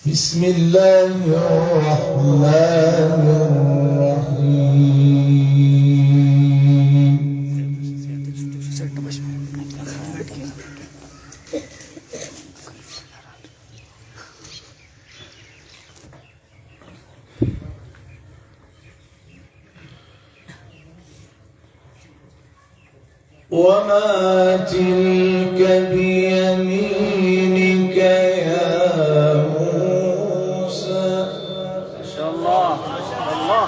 بسم الله الرحمن الرحيم. وما تلك بيمينك يا موسى. ما شاء الله ما شاء الله.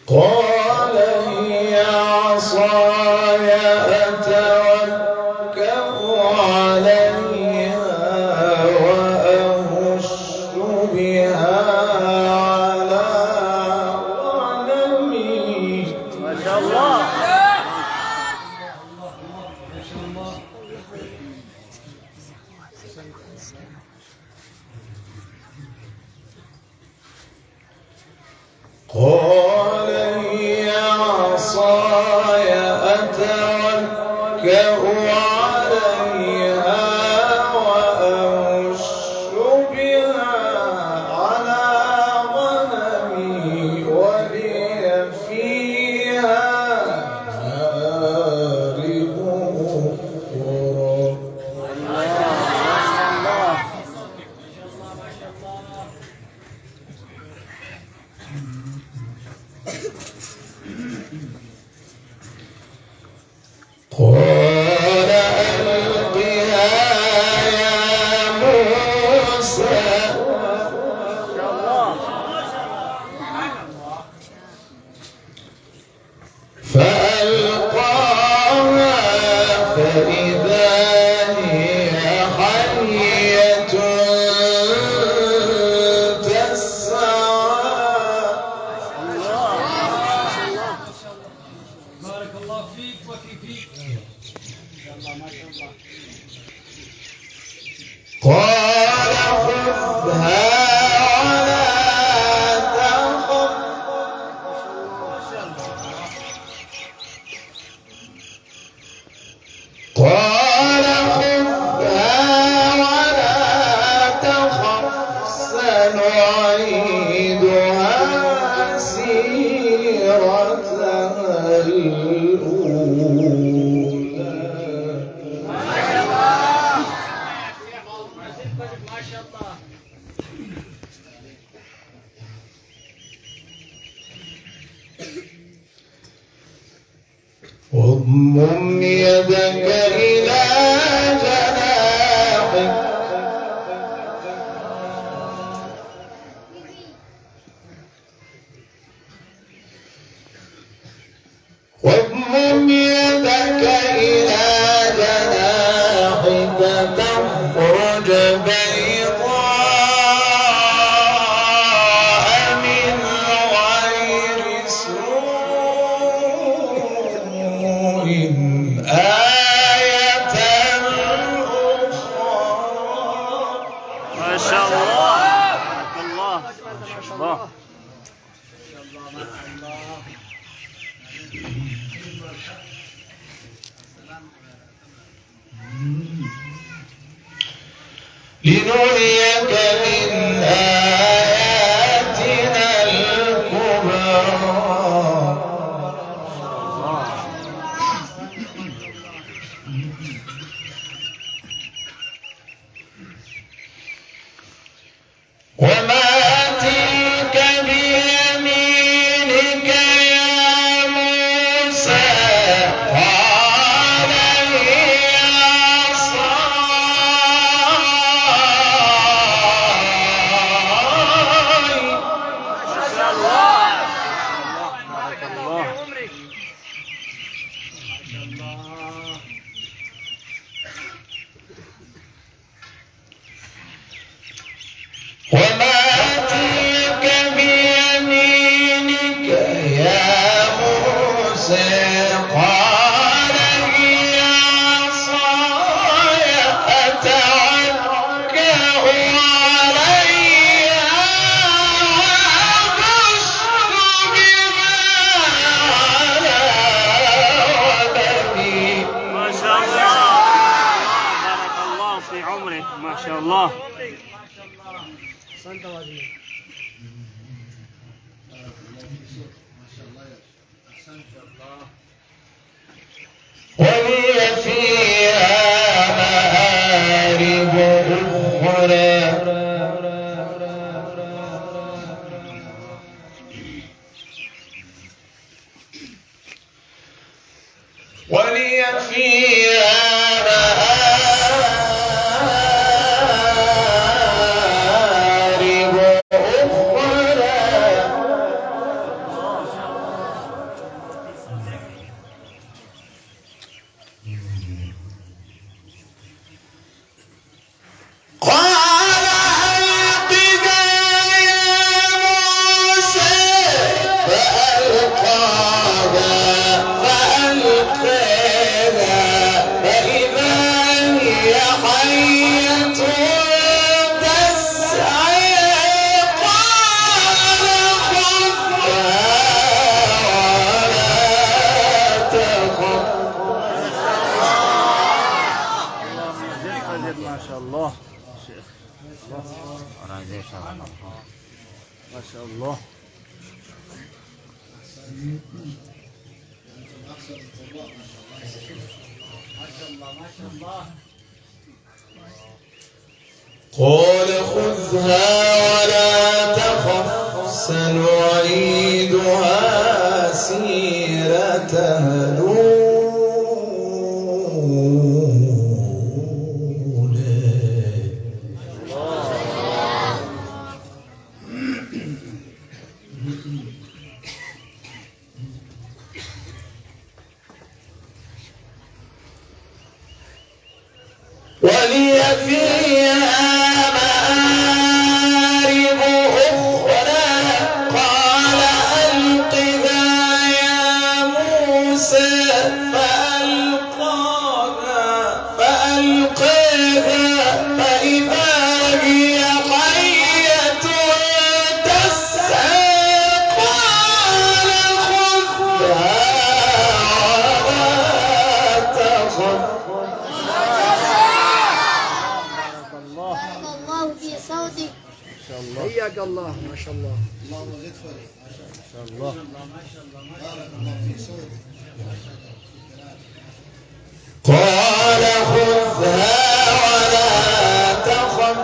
قال هي عصاي أتوكأ عليها وأهش بها على غنمي. ما شاء الله. قال هي عصاي أتوكأ عليها وأهش بها على غنمي ولي فيها مآرب أخرى. قال ألقها يا موسى. فألقاها فإذا هي حية تسعى. بارك الله فيك وفيك. ما شاء الله. قال خذها ولا تخف. قال خذها ولا تخف سنعيدها سيرتها الأولى. ما شاء الله. واضمم يدك إلى جناحك واضمم يدك إلى جناحك تخرج بيضاء من غير سوء آية أخرى. ما شاء الله. الله ما شاء الله. لنريك من آياتنا الكبرى. وما تلك بيمينك يا موسى. قال هي عصاي عليكم ما شاء الله. ولي فيها مآرب أخرى ولي فيها مآرب أخرى قال ألقها يا موسى فألقاها فإذا هي حية تسعى قال خذها ولا تخف ما شاء الله شيخ ما شاء الله. قال خذها ولا تخف سنعيدها سيرتها الأولى ولي فيها مآرب أخرى قال ألقها يا موسى فألقاها فإذا هي حية تسعى قال خذها ولا تخف الله في صوتك. حياك الله ما شاء الله. اللهم زد فرج ما شاء الله. بارك الله في صوتك. قال خذها ولا تخف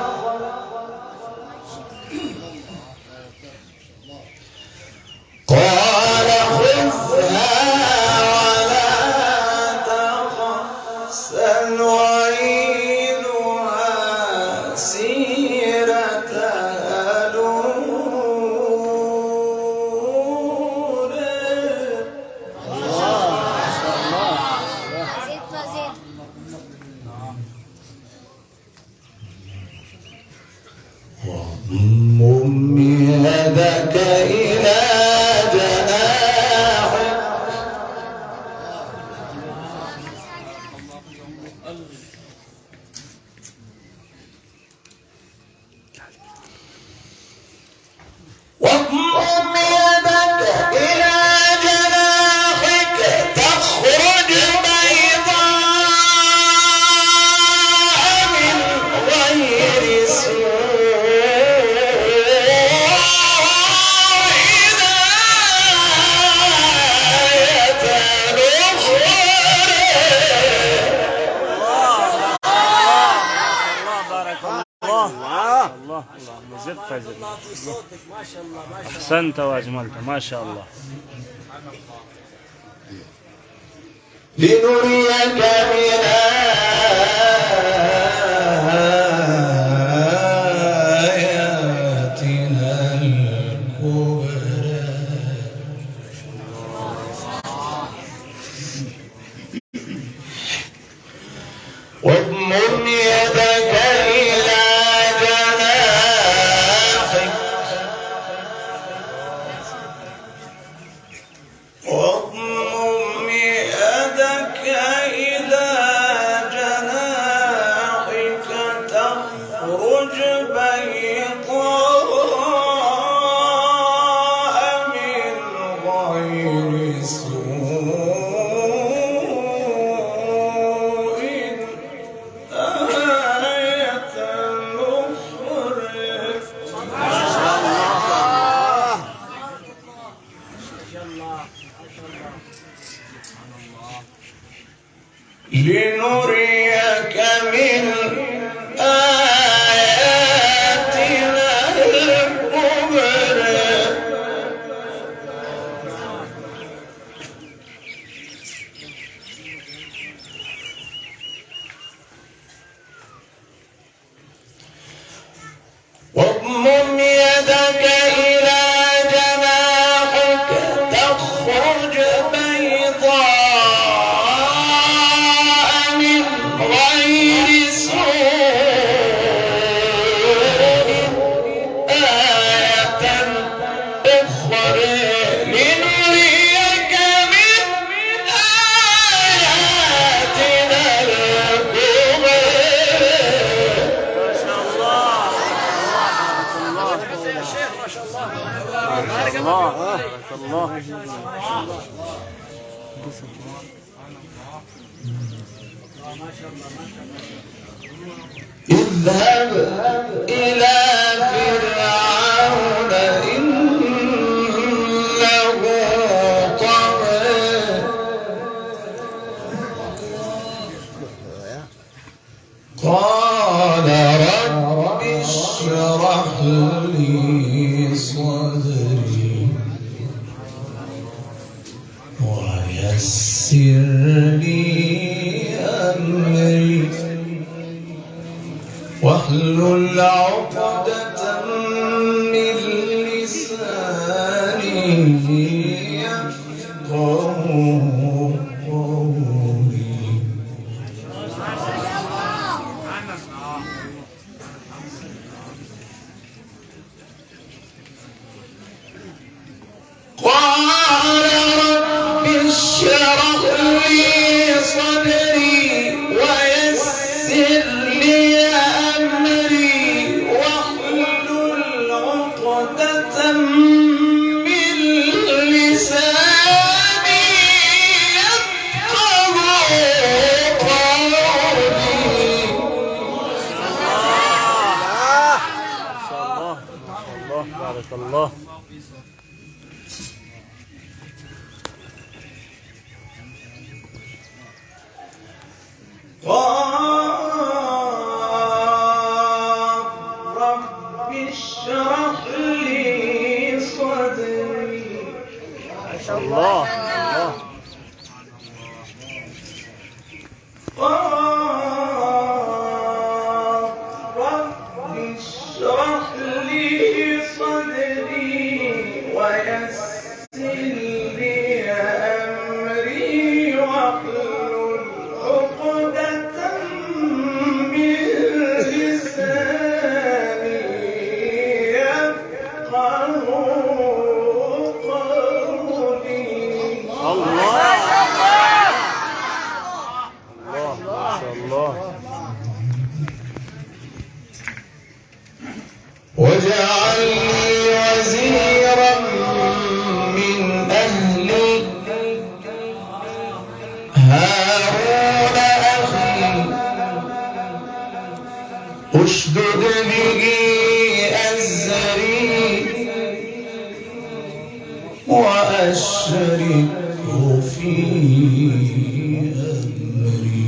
قال خذها ولا تخف سنعيدها سيرتها الأولى زد فزد. واضمم يدك إلى جناحك واضمم يدك إلى جناحك تخرج بيضاء من غير سوء هداية الله بارك الله. الله اللهم زد فزد. احسنت واجملت ما شاء الله. لنريك من آياتنا الكبرى واضمم يدك إلى جناحك واضمم يدك إلى الله بارك الله. اذهب إلى فرعون إنه طغى قال رب اشرح لي صدري ويسر لي أمري واحلل عقدة من لساني يفقهوا قولي. قال رب اشرح لي صدري ويسر لي أمري واحلل عقدة من لساني يفقهوا قولي. الله بارك الله. رب اشرح لي صدري. الله رب اشرح لي صدري ويسر لي أمري واحلل عقدة من لساني يفقهوا قولي. الله ما شاء الله. واجعل لي وزيرا من أهلي هارون أخي اشدد به أزري وأشركه في أمري.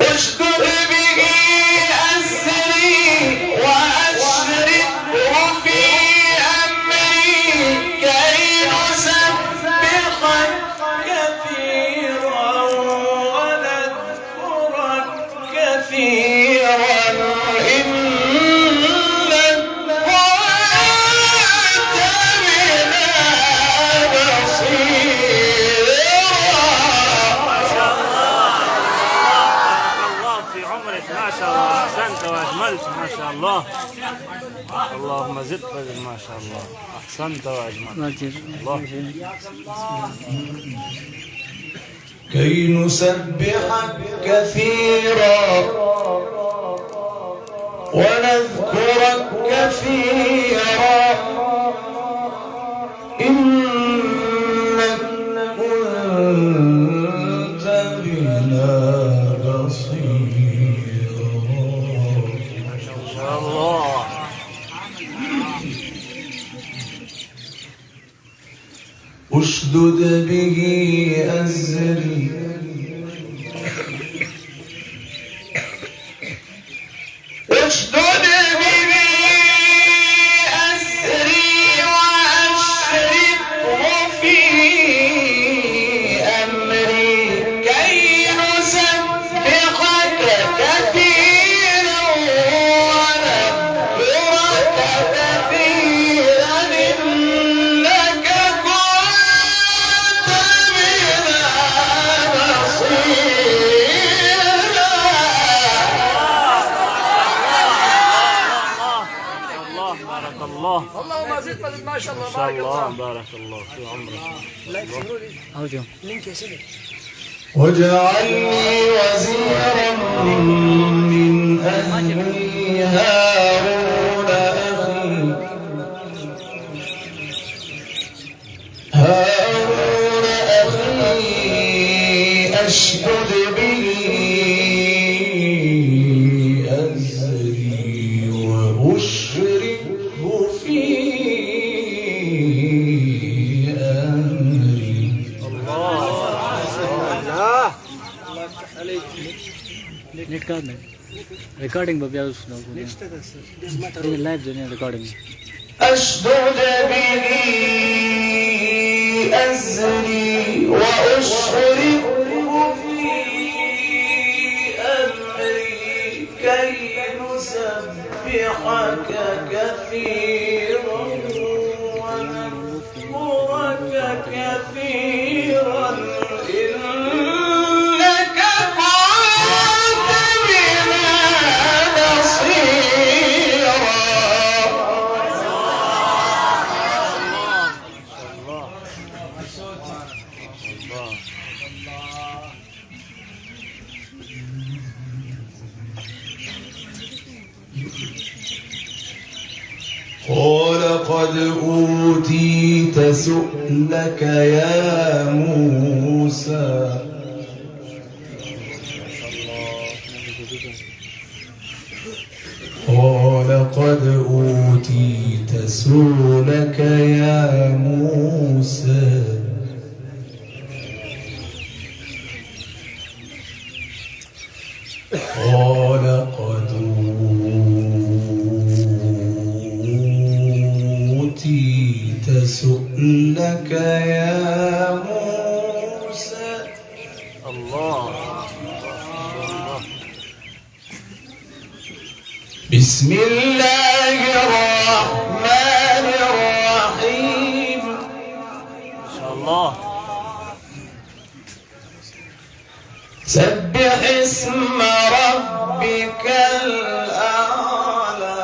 اشدد به أزري وأشركه في أمري كي نسبحك كثيرا ونذكرك كثيرا إنك كنت بنا بصيرا. الله في عمرك ما شاء الله. أحسنت وأجملت ما شاء الله. اللهم زد فضل ما شاء الله. أحسنت وأجملت الله. كي نسبحك كثيرا ونذكرك كثيرا إنك كنت بنا بصيرا. ما شاء الله. اشدد به أزري اشدد به أزري وأشركه في أمري كي نسبحك كثيرا ونذكرك كثيرا إنك كنت بنا بصيرا. بارك الله. اللهم زد فزد ما شاء الله. ما شاء الله بارك الله في عمرك. لينك يا سيدي. واجعل لي وزيرا من أهلي هارون أخي أشدد به أزري وأشركه في أمري. Recording babi aus na live jane recording أشدد به أزري وأشركه في أمري كي نسبحك كثيرا ونذكرك كثيرا إنك كنت بنا بصيرا. قال قد أوتيت سؤلك يا موسى. قال قد أوتيت سؤلك يا موسى. قال قد أوتيت سؤلك يا موسى. الله. بسم الله الرحمن الرحيم. ما شاء الله. سبح اسم ربك الأعلى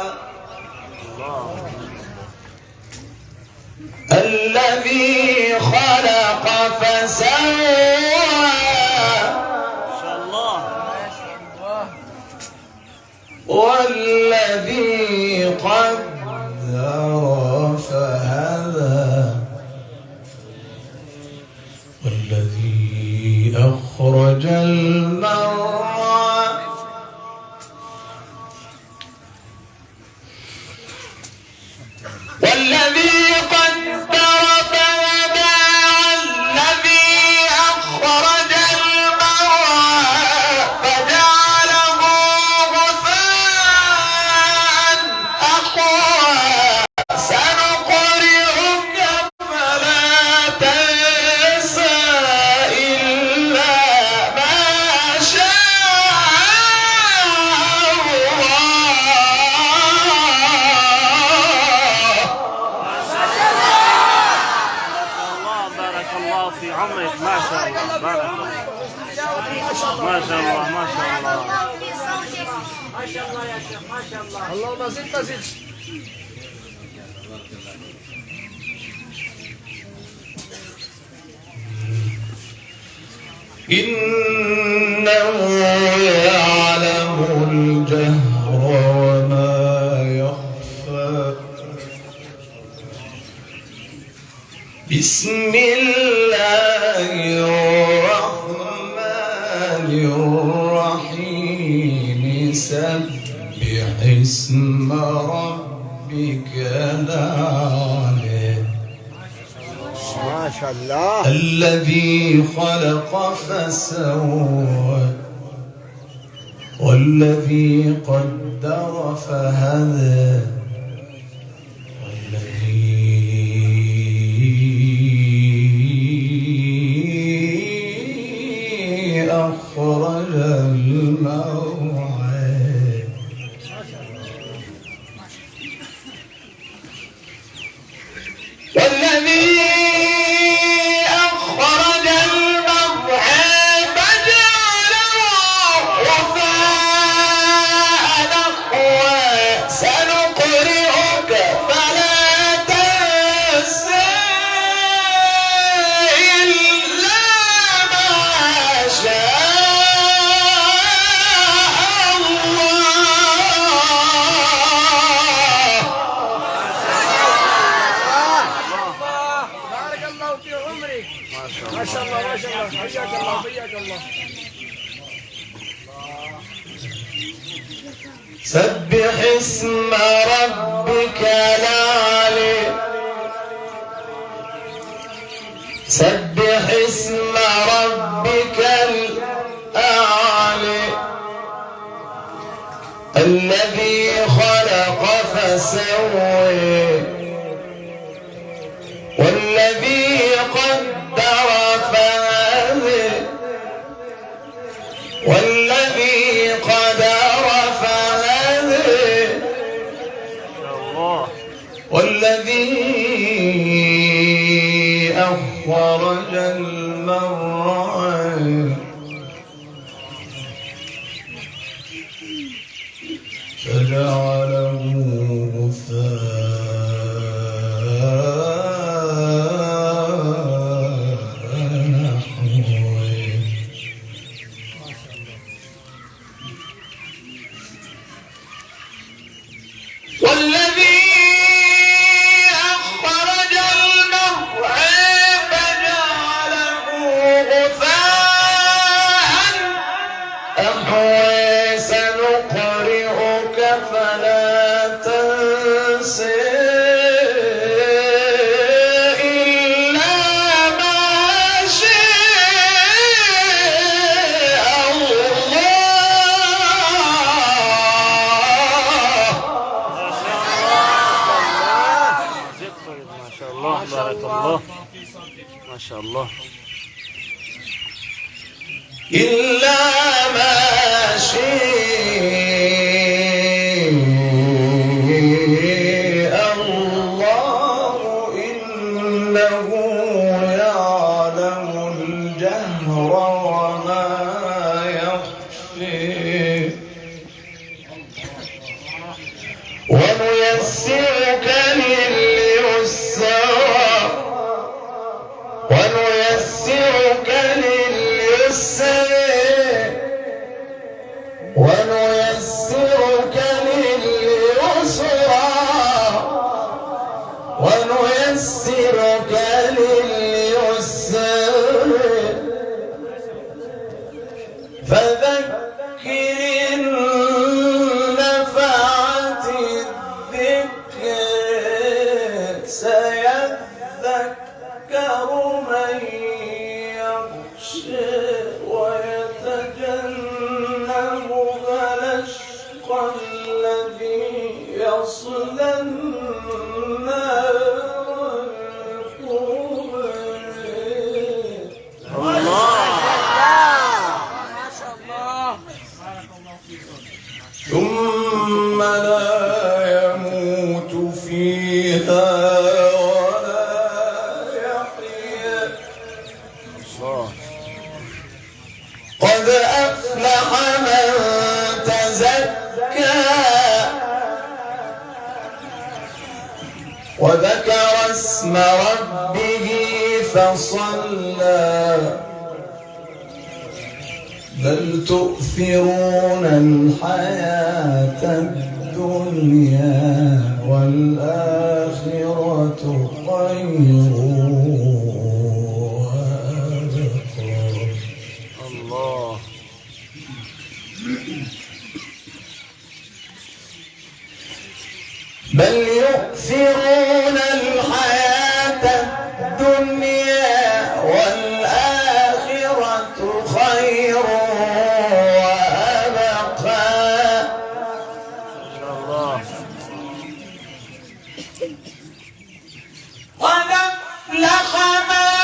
الذي خلق فسوى ما شاء الله. والذي قدر فهدى والذي أخرج المرعى والذي قدر فهدى والذي أخرج المرعى فجعله غثاء أحوى سنقرئك فلا تنسى إلا ما شاء الله. الله بارك الله في عمرك. ما شاء الله. بارك الله. ما شاء الله. ما شاء الله. ما شاء الله يا شيخ ما شاء الله. اللهم زد زد. إنه يعلم الجهر وما يخفى. بسم الله الرحمن الرحيم. سبح اسم ربك الأعلى ما شاء الله. الذي خلق فسوى والذي قدر فهدى والذي أخرج المرعى والذي أخرج المرعى فجعله غثاء نحوا سنقرئك ما شاء الله ما شاء الله حياك الله حياك الله. سبح اسم ربك الأعلى سبح اسم ربك الأعلى الذي خلق فسوى والذي قدر فهدى والذي قدر فهدى والذي أخرج المرعى فجعله غثاء نحوه والذي أخرج المرعى فجعله غثاء أحوى سنقرئك فلا تنسى إلا ما شاء الله. ما شاء الله بارك الله ما شاء الله. إلا ما شاء الله إنه يعلم الجهر وما يخفي ونيسرك لليسرى ونيسرك ونيسرك لليسرى ونيسرك لليسرى فذكر إن نفعت الذكر سيذكر من يخشى ويتجنبها الأشقى الذي يصلى النار ثم لا يموت فيها ولا يحيا قد أفلح من تزكى وذكر اسم ربه فصلى بل تؤثرون الحياة الدنيا والآخرة خير وأبقى. الله. بل يؤثرون الحياة الدنيا والآخرة خير وأبقى. ما شاء الله. قد أفلح من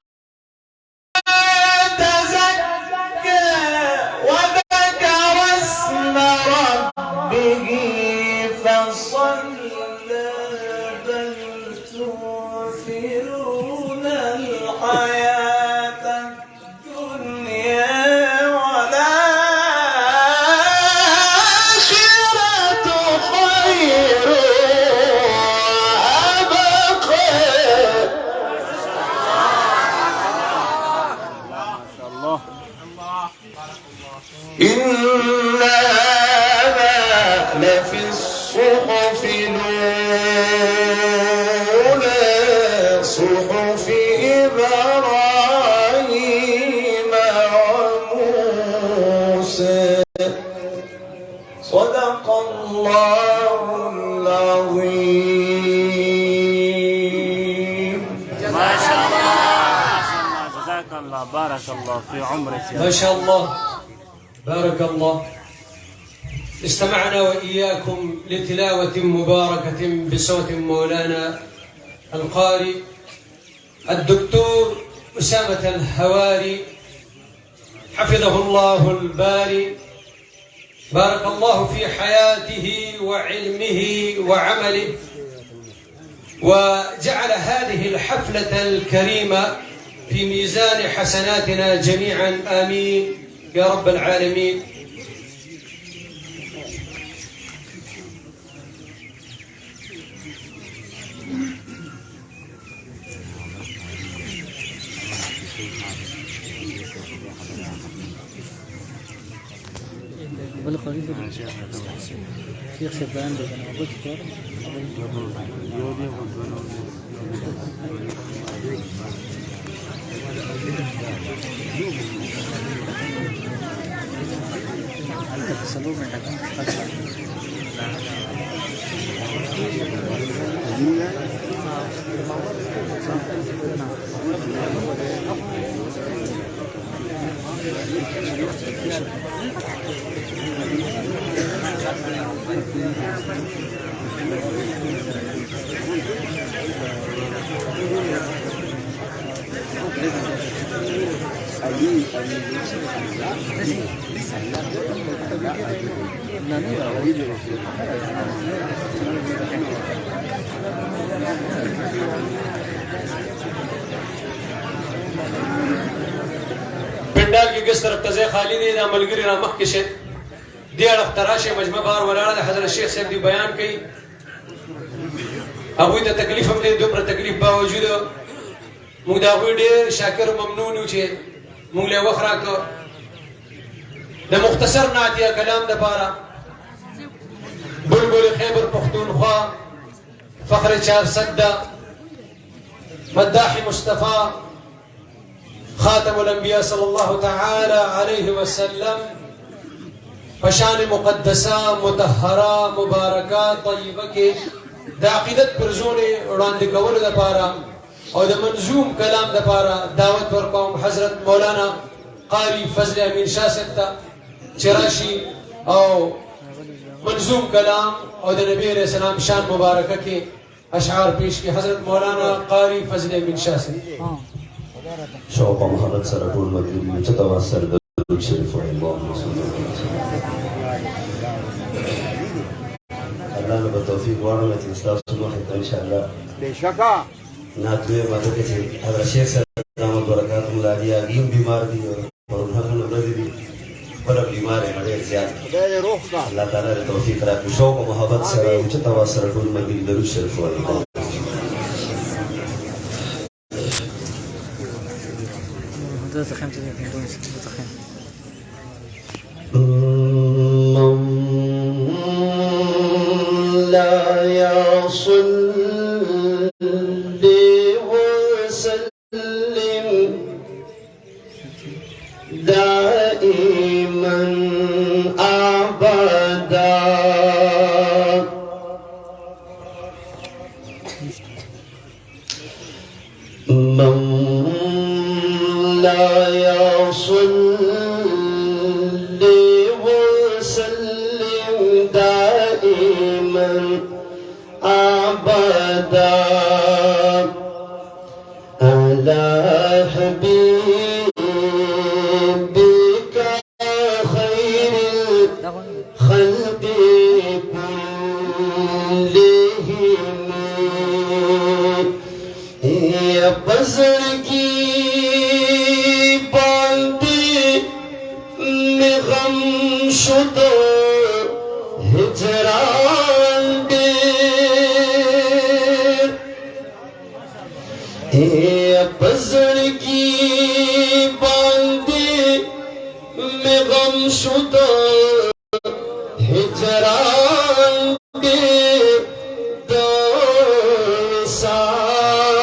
تزكى وذكر اسم ربه فصلى بل تؤثرون الحياة الدنيا والآخرة خير وأبقى. الله. إن هذا لفي الصحف الأولى صحف إبراهيم شاء الله في عمرك يا ما شاء الله بارك الله. استمعنا وإياكم لتلاوة مباركة بصوت مولانا القارئ الدكتور أسامة الهواري حفظه الله الباري. بارك الله في حياته وعلمه وعمله، وجعل هذه الحفلة الكريمة في ميزان حسناتنا جميعا، آمين يا رب العالمين. شيخ شبان पंडाल की किस तरफ तज़े खाली दी ना मलगिरी ना मख किशे दिया रफ्ताराशे मजमा बार वलाना दा हज़रत शेख साहब दी बयान कई अबू ता तकलीफ हम दे दो पर तकलीफ बावजूद मुदावी ढेर शाकिर ममनून उछे मुगले वखरा को दा मुख्तसर नातिया कलाम दा पारा बुलबुल खैबर पख्तूनख्वा फख्र चार सद्दा मद्दाही मुस्तफ़ा خاتم الأنبياء صلى الله تعالى عليه وسلم فشان مقدسة مطهرة مباركة طيبة كي دا عقيدت برزوني وراند قول دا پارا او دا منظوم كلام دا پارا دعوت ورقوم حضرت مولانا قاری فضل امین شاہ سکتا چراشی او منظوم كلام او دا نبی علیہ السلام شان مباركة كي اشعار پیش کی حضرت مولانا قاری فضل امین شاہ سکتا شوق محمد سرطول مدري تتوسل درود شريف اللهم صل الله له بالتوفيق وانا تنساش واحد ان شاء الله بشكا ناتوي ما تكتي هذا الشيخ سلام بركاته مولادي اجيم بیمار دي اور انہوں نے بھی بڑا بیمار ہے بڑے زیادہ اللہ تعالی نے توفیق عطا شوق محبت سے تتوسل درود مدري درود شريف اللهم لا يصلي وسلم دائما أبدا لا يصلي وسلم دائما أبدا على حبيبك خير الخلق كلهم يا بزرگی غم شد هجران دیر بزرگی باندی میں غم شد هجران دیر دو سال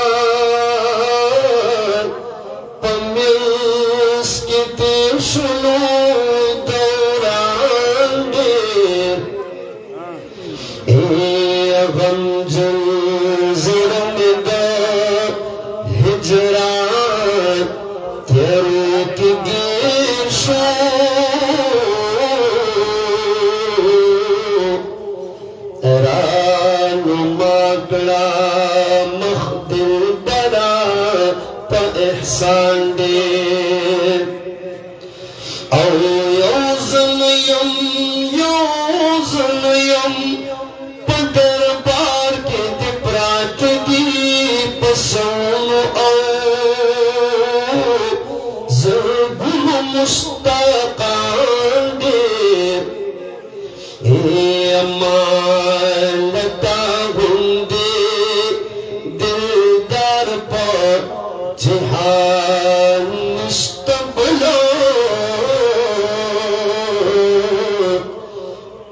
پمیس کی تشنو هجران تیرو گیر شو رانما کړه مخ دلبره په احسان ډېر او یو ځل یم په دربار کې د پراته دي په سونو او زرګونو مشتاقان ډېر امانتا غوندې دلدار په جهان نشته بله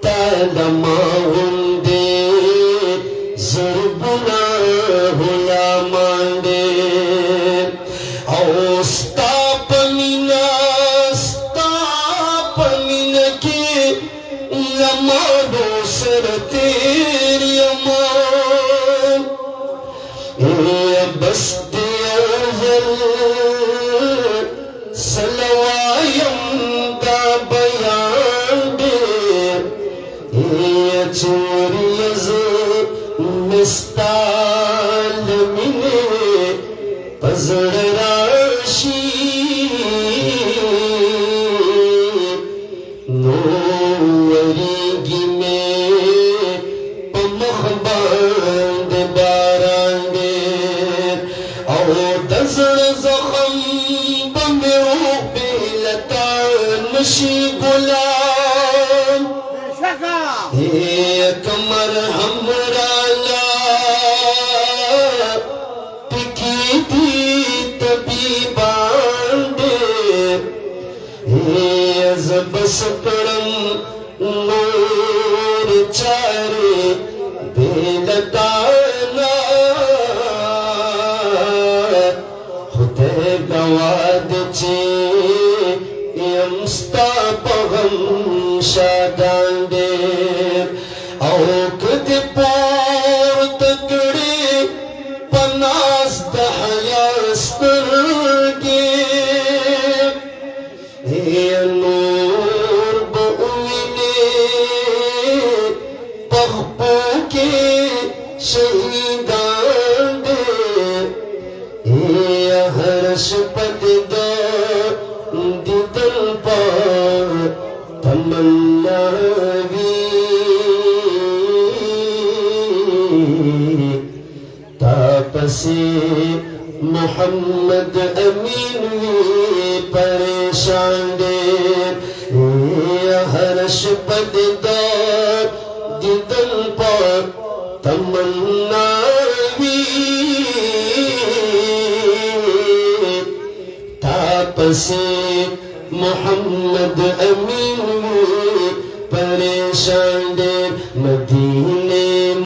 تا د ما غوندې زرګونه غلامان ډېر او ستا په مینه کې زمانو سره تېر یما بس دې یو ځل سلوایم دا بیان ډېر چوري زه مې ستا له مینې په زړه راشي نو وریږي مې په مخ باندې باران ډېر او د زړه زخم به مې بې له تا نشي ګلان کمر هم رالا پکې دي طبیبان ډېر زه بس کړم نور چارې بې له تا نه خدای ګواه دی چې یم ستا په غم شادان ډېر او که دې پورته کړې په ناز د حیا سترګې نور به ووینې په خپو کې شهیدان ډېر هر شپه دې د دیدن په تمنا وي تا پسې محمد امین وي پریشان ډېر هر شپه دې د دیدن په تمنا وي تا پسې محمد امین وي پریشان ډېر مدینه